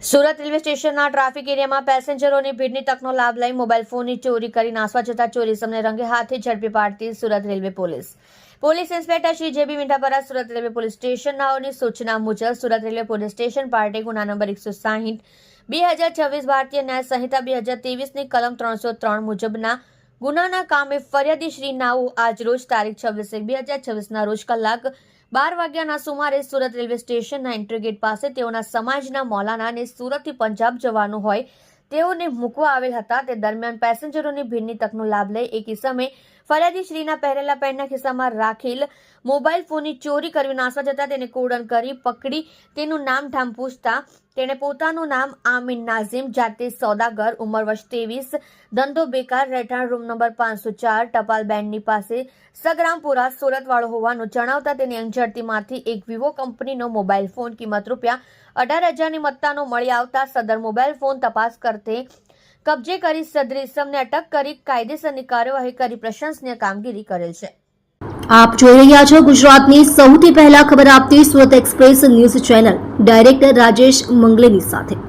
Surat railway સ્ટેશનના traffic એરિયામાં પેસેન્જરોની ભીડની તકનો લાભ લઈ મોબાઈલ ફોનની ચોરી કરી નાસવા જતા ચોરીસમને રંગે હાથે ઝડપી પાડતી Surat railway police inspector Shri JB Mithapara Surat railway police સ્ટેશનની સૂચના મુજબ Surat railway police station party ગુના નંબર 160 2026 ભારતીય ન્યાય સંહિતા 2023ની કલમ 303 મુજબના ગુનાના કામે ફરિયાદી શ્રી નાઉ આજ રોજ તારીખ 26/1/2026ના રોજ કલાક 12 વાગ્યાના સુમારે સુરત રેલવે સ્ટેશનના એન્ટ્રી પાસે તેઓના સમાજના મૌલાના અને સુરતથી પંજાબ જવાનું હોય તેઓને મૂકવા આવેલ હતા. તે દરમિયાન પેસેન્જરોની ભીડની તકનો લાભ લઈ એક ઇસમે ફરિયાદી શ્રીના પહેરેલા પેન્ટના ખિસ્સામાં રાખેલ મોબાઈલ ફોનની ચોરી કરવી નાસવા જતા તેને કોડન કરી પકડી તેનું નામ ઠામ પૂછતા તેણે પોતાનું નામ આમીન નાઝીમ, જાતે સોદાગર, ઉંમર વર્ષ 23, ધંધો બેકાર, રહેઠાણ રૂમ નંબર 504, ટપાલ બેન્ડની પાસે સગરામપુરા સુરત વાળો હોવાનું જણાવતા તેની અંજરતીમાંથી એક વિવો કંપનીનો મોબાઈલ ફોન કિંમત ₹18,000ની મત્તાનો મળી આવતા સદર મોબાઈલ ફોન તપાસ કરતે કબજે કરી સદર ઇસમને અટક કરી કાયદેસરની કાર્યવાહી કરી પ્રશંસનીય કામગીરી કરેલ છે. આપ જોઈ રહ્યા છો ગુજરાતની સૌથી પહેલા ખબર આપતી Surat express news channel director Rajesh મંગલેની સાથે.